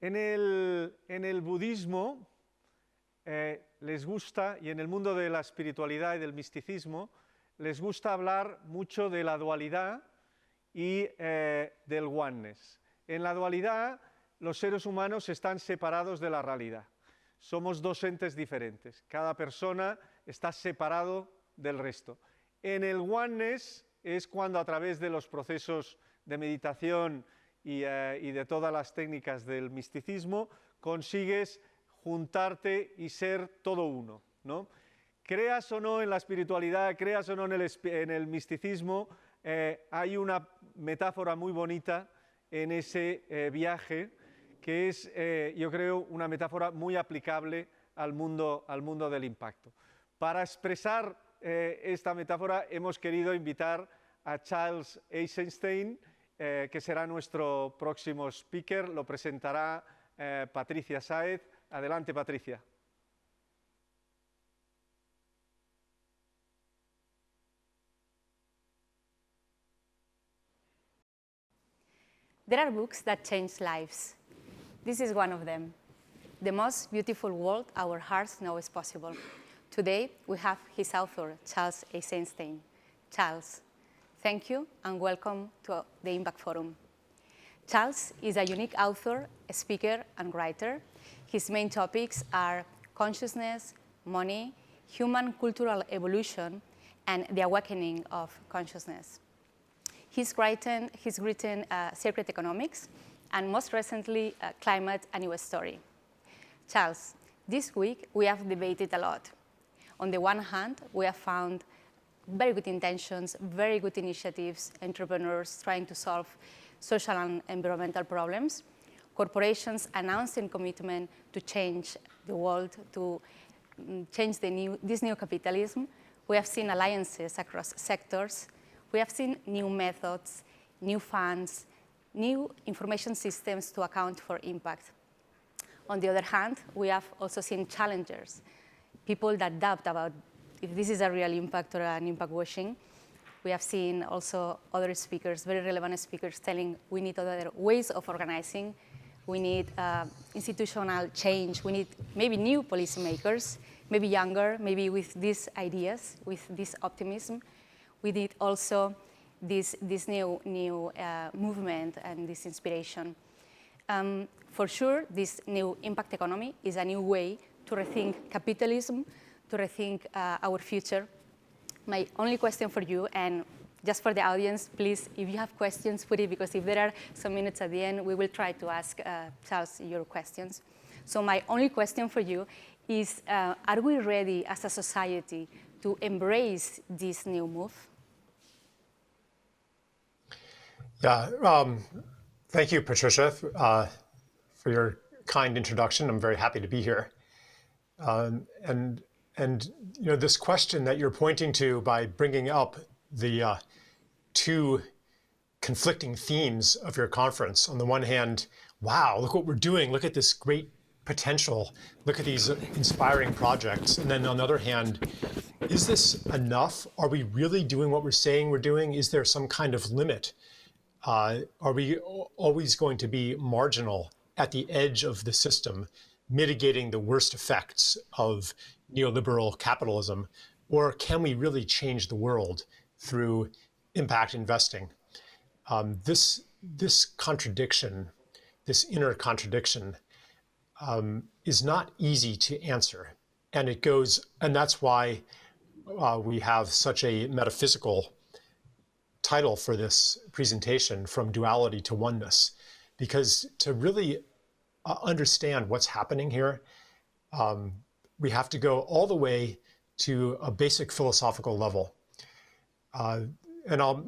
En el budismo les gusta, y en el mundo de la espiritualidad y del misticismo, les gusta hablar mucho de la dualidad y del oneness. En la dualidad, los seres humanos están separados de la realidad. Somos dos entes diferentes. Cada persona está separado del resto. En el oneness es cuando, a través de los procesos de meditación y de todas las técnicas del misticismo, consigues juntarte y ser todo uno, ¿no? Creas o no en la espiritualidad, creas o no en el misticismo, hay una metáfora muy bonita en ese viaje, que es, yo creo, una metáfora muy aplicable al mundo del impacto. Para expresar esta metáfora hemos querido invitar a Charles Eisenstein, que será nuestro próximo speaker. Lo presentará Patricia Sáez. Adelante, Patricia. There are books that change lives. This is one of them. The most beautiful world our hearts know is possible. Today, we have his author, Charles Eisenstein. Charles, thank you and welcome to the Impact Forum. Charles is a unique author, speaker, and writer. His main topics are consciousness, money, human cultural evolution, and the awakening of consciousness. He's written Secret Economics, and most recently, Climate, a New Story. Charles, this week we have debated a lot. On the one hand, we have found very good intentions, very good initiatives, entrepreneurs trying to solve social and environmental problems, corporations announcing commitment to change the world, to change this new capitalism. We have seen alliances across sectors. We have seen new methods, new funds, new information systems to account for impact. On the other hand, we have also seen challengers, people that doubt about if this is a real impact or an impact washing. We have seen also other speakers, very relevant speakers, telling we need other ways of organizing. We need institutional change. We need maybe new policymakers, maybe younger, maybe with these ideas, with this optimism. We need also this new movement and this inspiration. For sure, this new impact economy is a new way to rethink capitalism, to rethink our future. My only question for you, and just for the audience, please, if you have questions, put it, because if there are some minutes at the end, we will try to ask Charles your questions. So my only question for you is, are we ready as a society to embrace this new move? Yeah, thank you, Patricia, for your kind introduction. I'm very happy to be here. And you know, this question that you're pointing to by bringing up the two conflicting themes of your conference. On the one hand, wow, look what we're doing. Look at this great potential. Look at these inspiring projects. And then on the other hand, is this enough? Are we really doing what we're saying we're doing? Is there some kind of limit? Are we always going to be marginal at the edge of the system, mitigating the worst effects of neoliberal capitalism? Or can we really change the world through impact investing? This contradiction, this inner contradiction, is not easy to answer. And that's why we have such a metaphysical title for this presentation, From Duality to Oneness, because to really understand what's happening here, we have to go all the way to a basic philosophical level. And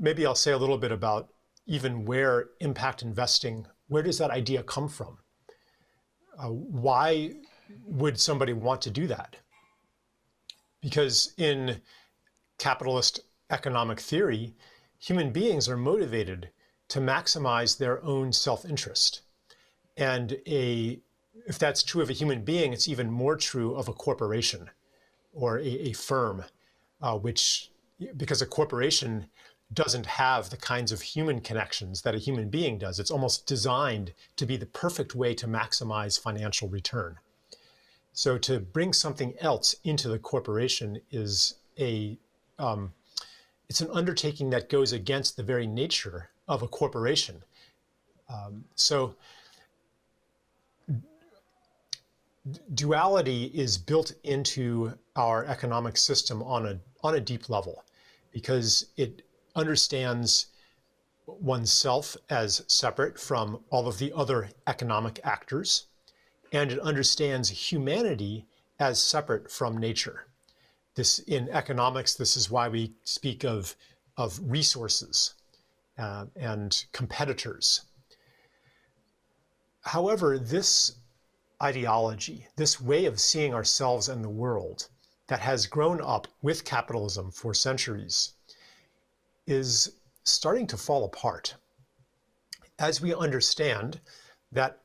maybe I'll say a little bit about even where impact investing, where does that idea come from? Why would somebody want to do that? Because in capitalist economic theory, human beings are motivated to maximize their own self-interest. And if that's true of a human being, it's even more true of a corporation or a firm, because a corporation doesn't have the kinds of human connections that a human being does. It's almost designed to be the perfect way to maximize financial return. So to bring something else into the corporation is it's an undertaking that goes against the very nature of a corporation. So duality is built into our economic system on a deep level, because it understands oneself as separate from all of the other economic actors, and it understands humanity as separate from nature. This, in economics, this is why we speak of resources and competitors. However, this ideology, this way of seeing ourselves and the world that has grown up with capitalism for centuries, is starting to fall apart as we understand that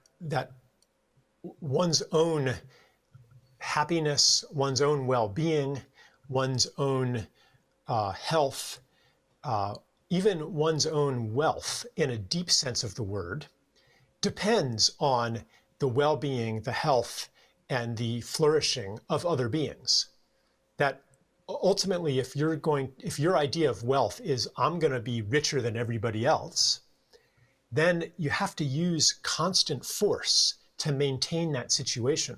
one's own happiness, one's own well-being, one's own health, even one's own wealth in a deep sense of the word, depends on the well-being, the health, and the flourishing of other beings. That ultimately, if your idea of wealth is, I'm going to be richer than everybody else, then you have to use constant force to maintain that situation.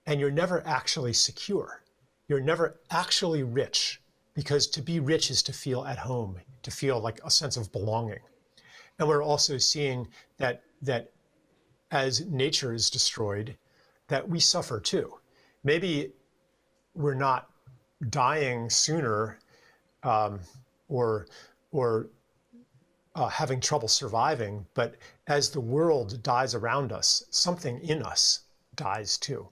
And you're never actually secure. You're never actually rich, because to be rich is to feel at home, to feel like a sense of belonging. And we're also seeing that as nature is destroyed, that we suffer too. Maybe we're not dying sooner or having trouble surviving, but as the world dies around us, something in us dies too.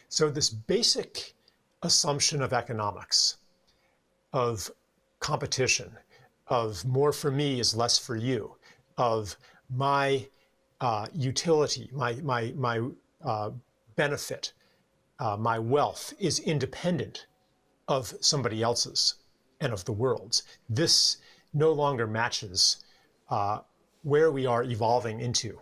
So this basic assumption of economics, of competition, of more for me is less for you, of my utility, my benefit, my wealth is independent of somebody else's and of the world's. This no longer matches where we are evolving into.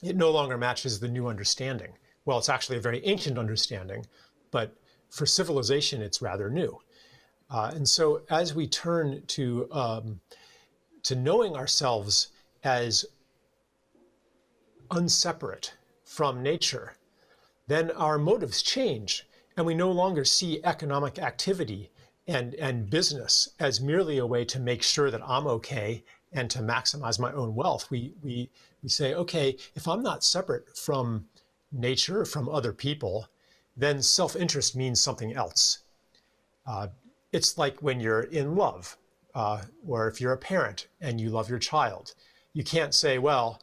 It no longer matches the new understanding. Well, it's actually a very ancient understanding, but for civilization, it's rather new. And so as we turn to knowing ourselves as unseparate from nature, then our motives change, and we no longer see economic activity and business as merely a way to make sure that I'm okay and to maximize my own wealth. We say, okay, if I'm not separate from nature, from other people, then self-interest means something else. It's like when you're in love, or if you're a parent and you love your child. You can't say, well,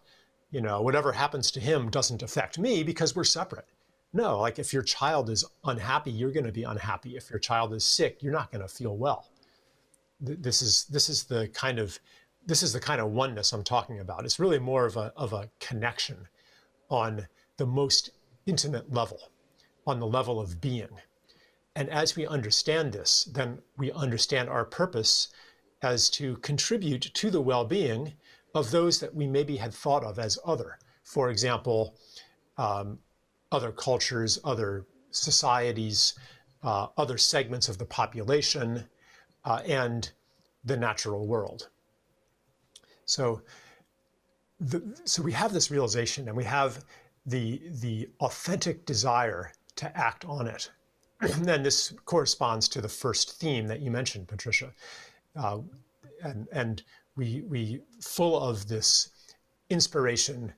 you know, whatever happens to him doesn't affect me because we're separate. No, like if your child is unhappy, you're going to be unhappy. If your child is sick, you're not going to feel well. This is the kind of oneness I'm talking about. It's really more of a connection on the most intimate level, on the level of being. And as we understand this, then we understand our purpose as to contribute to the well-being of those that we maybe had thought of as other. For example, other cultures, other societies, other segments of the population, and the natural world. So we have this realization, and we have the authentic desire to act on it. And this corresponds to the first theme that you mentioned, Patricia. And we full of this inspiration,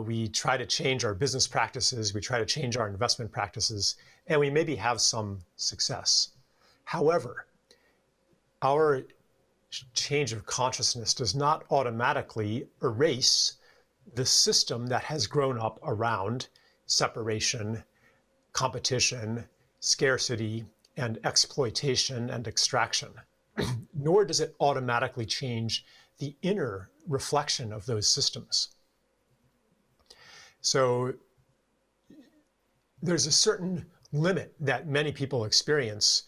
we try to change our business practices, we try to change our investment practices, and we maybe have some success. However, our change of consciousness does not automatically erase the system that has grown up around separation, competition, scarcity, and exploitation and extraction. Nor does it automatically change the inner reflection of those systems. So there's a certain limit that many people experience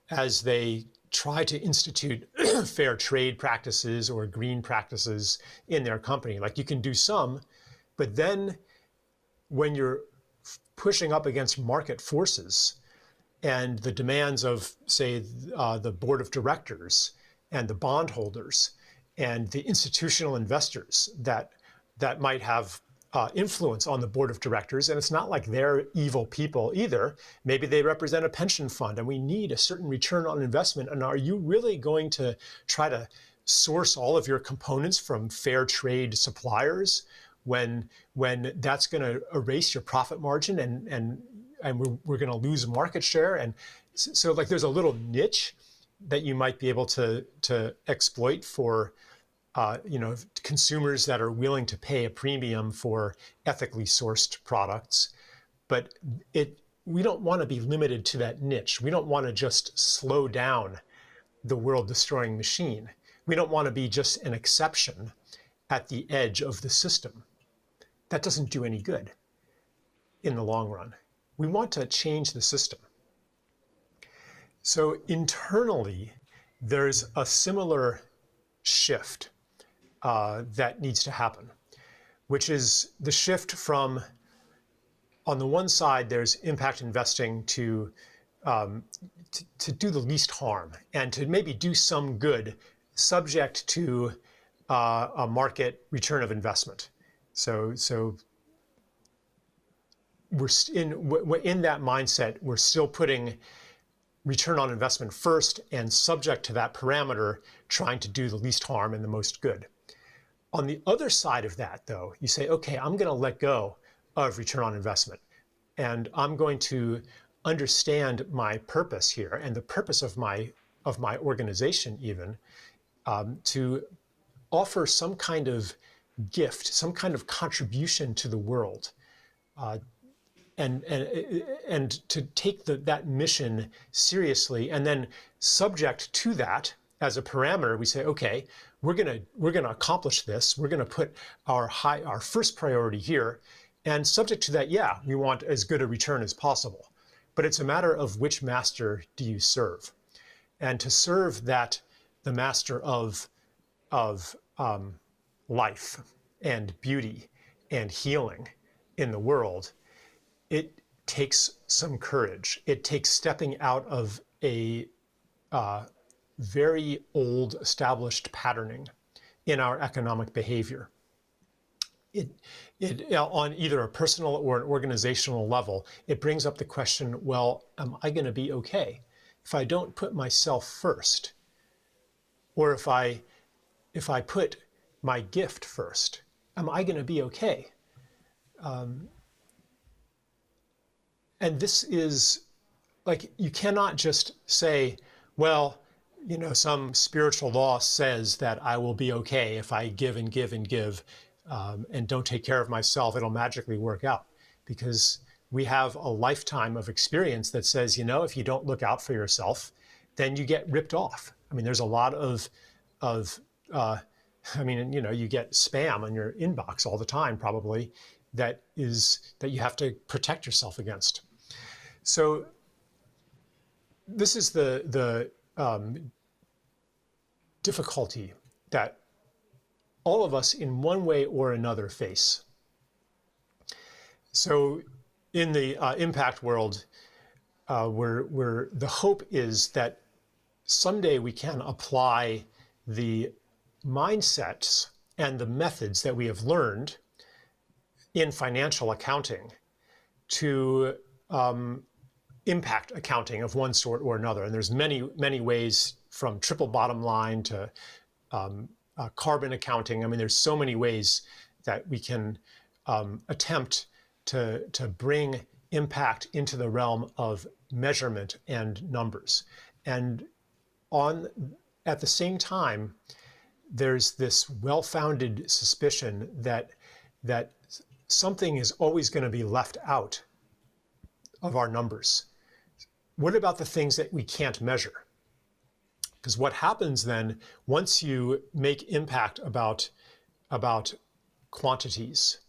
as they try to institute fair trade practices or green practices in their company. Like, you can do some, but then when you're pushing up against market forces and the demands of, say, the board of directors and the bondholders and the institutional investors that might have influence on the board of directors, and it's not like they're evil people either. Maybe they represent a pension fund and we need a certain return on investment. And are you really going to try to source all of your components from fair trade suppliers when that's going to erase your profit margin and we're going to lose market share? And so, like, there's a little niche that you might be able to exploit for consumers that are willing to pay a premium for ethically sourced products. But we don't want to be limited to that niche. We don't want to just slow down the world-destroying machine. We don't want to be just an exception at the edge of the system. That doesn't do any good in the long run. We want to change the system. So internally, there's a similar shift that needs to happen, which is the shift from, on the one side, there's impact investing to do the least harm and to maybe do some good subject to a market return of investment. So we're in that mindset. We're still putting return on investment first and subject to that parameter, trying to do the least harm and the most good. On the other side of that, though, you say, okay, I'm going to let go of return on investment, and I'm going to understand my purpose here and the purpose of my organization, even to offer some kind of gift, some kind of contribution to the world, and to take that mission seriously. And then subject to that as a parameter, we say, okay, we're gonna accomplish this. We're gonna put our first priority here, and subject to that, yeah, we want as good a return as possible. But it's a matter of which master do you serve, and to serve the master of life and beauty and healing in the world, it takes some courage. It takes stepping out of a very old established patterning in our economic behavior. It on either a personal or an organizational level, it brings up the question, well, am I going to be okay if I don't put myself first? Or if I put my gift first, am I going to be okay? And this is, like, you cannot just say, well, some spiritual law says that I will be okay if I give and give and give and don't take care of myself, it'll magically work out. Because we have a lifetime of experience that says, if you don't look out for yourself, then you get ripped off. I mean, there's a lot of you get spam on your inbox all the time, probably, that you have to protect yourself against. So this is the difficulty that all of us in one way or another face. So in the impact world, the hope is that someday we can apply the mindsets and the methods that we have learned in financial accounting to impact accounting of one sort or another. And there's many ways, from triple bottom line to carbon accounting. I mean, there's so many ways that we can attempt to bring impact into the realm of measurement and numbers. And at the same time, there's this well-founded suspicion that something is always going to be left out of our numbers. What about the things that we can't measure? Because what happens then, once you make impact about quantities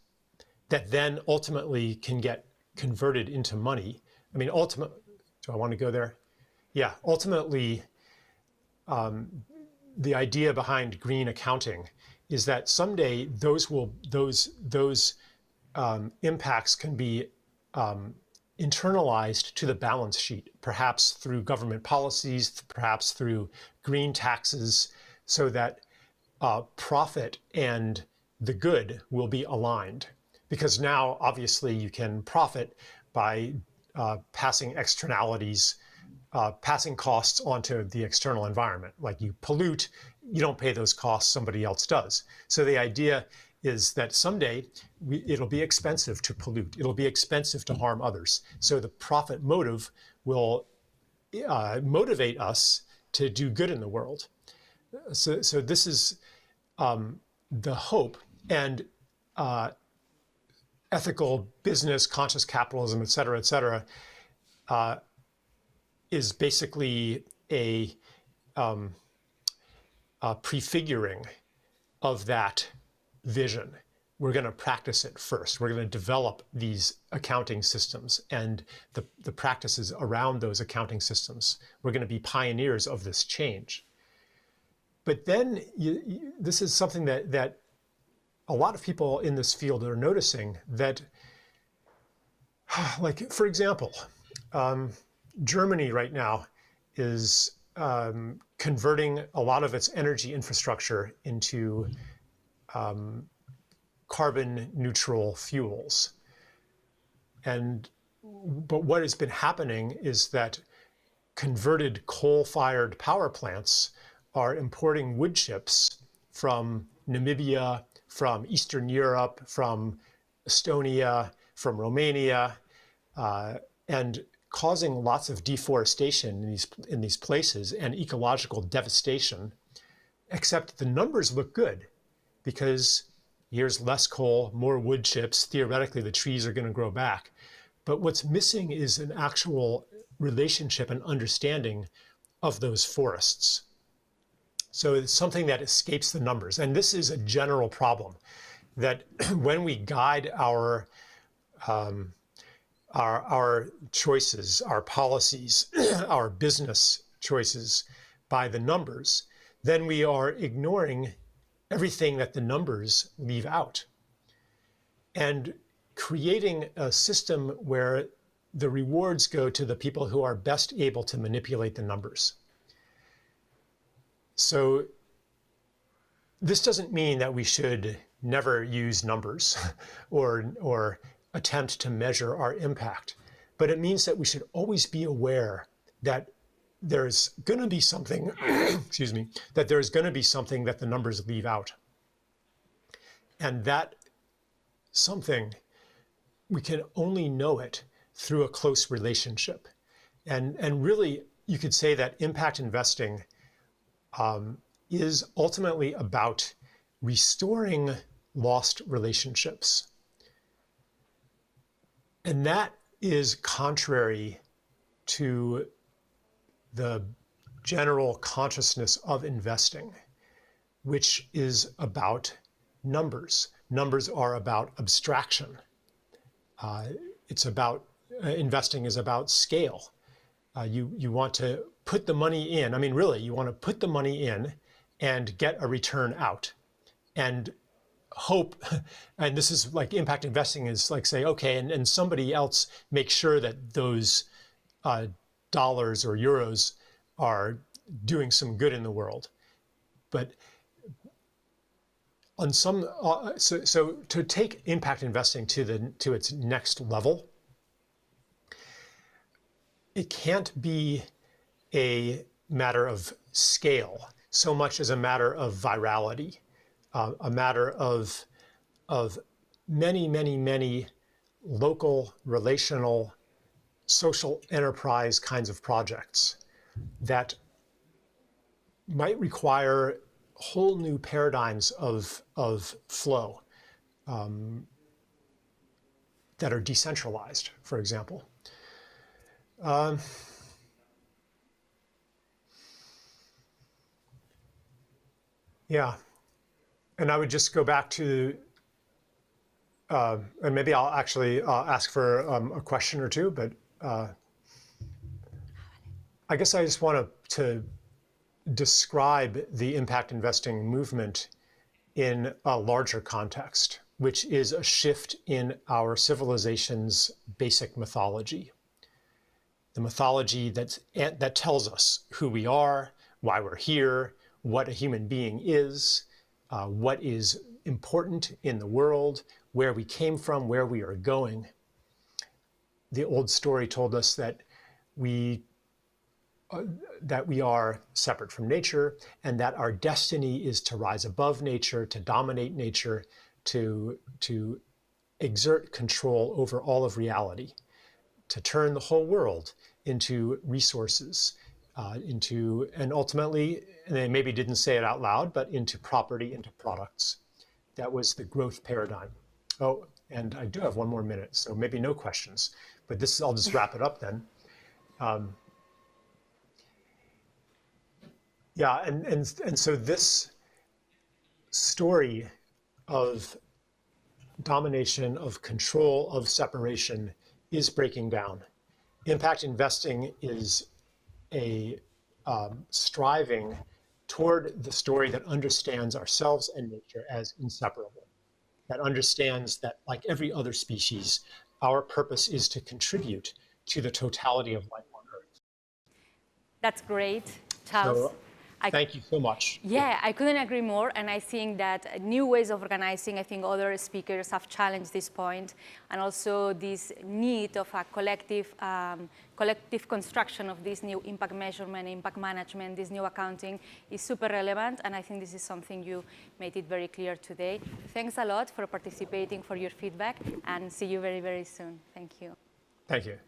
that then ultimately can get converted into money. I mean, do I want to go there? Yeah, ultimately, the idea behind green accounting is that someday those impacts can be internalized to the balance sheet, perhaps through government policies, perhaps through green taxes, so that profit and the good will be aligned. Because now, obviously, you can profit by passing externalities, passing costs onto the external environment. Like you pollute, you don't pay those costs, somebody else does. So the idea is that someday it'll be expensive to pollute. It'll be expensive to harm others. So the profit motive will motivate us to do good in the world. So this is the hope, and ethical business, conscious capitalism, et cetera, is basically a prefiguring of that vision. We're going to practice it first. We're going to develop these accounting systems and the practices around those accounting systems. We're going to be pioneers of this change. But then this is something that a lot of people in this field are noticing, that, like, for example, Germany right now is converting a lot of its energy infrastructure into carbon neutral fuels. But what has been happening is that converted coal-fired power plants are importing wood chips from Namibia, from Eastern Europe, from Estonia, from Romania, and causing lots of deforestation in these places and ecological devastation. Except the numbers look good, because here's less coal, more wood chips. Theoretically, the trees are going to grow back. But what's missing is an actual relationship and understanding of those forests. So it's something that escapes the numbers. And this is a general problem, that when we guide our choices, our policies, our business choices by the numbers, then we are ignoring everything that the numbers leave out, and creating a system where the rewards go to the people who are best able to manipulate the numbers. So this doesn't mean that we should never use numbers or attempt to measure our impact, but it means that we should always be aware that there's going to be something, excuse me, that there's going to be something that the numbers leave out. And that something, we can only know it through a close relationship. And really, you could say that impact investing is ultimately about restoring lost relationships. And that is contrary to the general consciousness of investing, which is about numbers. Numbers are about abstraction. It's about, investing is about scale. You want to put the money in. I mean, really, you want to put the money in and get a return out, and hope. And this is like impact investing is like, say, okay, and somebody else makes sure that those dollars or euros are doing some good in the world. But on some, so to take impact investing to its next level, it can't be a matter of scale so much as a matter of virality, a matter of many, many, many local, relational, social enterprise kinds of projects that might require whole new paradigms of flow that are decentralized, for example. Yeah, and I would just go back to, and maybe I'll actually ask for a question or two, but I guess I just want to describe the impact investing movement in a larger context, which is a shift in our civilization's basic mythology. The mythology that tells us who we are, why we're here, what a human being is, what is important in the world, where we came from, where we are going. The old story told us that we are separate from nature, and that our destiny is to rise above nature, to dominate nature, to exert control over all of reality, to turn the whole world into resources, and ultimately, and they maybe didn't say it out loud, but into property, into products. That was the growth paradigm. Oh, and I do have one more minute, so maybe no questions, but I'll just wrap it up then. Yeah, and so this story of domination, of control, of separation is breaking down. Impact investing is a striving toward the story that understands ourselves and nature as inseparable, that understands that, like every other species, our purpose is to contribute to the totality of life on Earth. That's great, Charles. So, thank you so much. Yeah, I couldn't agree more, and I think that new ways of organizing, I think other speakers have challenged this point, and also this need of a collective construction of this new impact measurement, impact management, this new accounting is super relevant, and I think this is something you made it very clear today. Thanks a lot for participating, for your feedback, and see you very, very soon. Thank you. Thank you.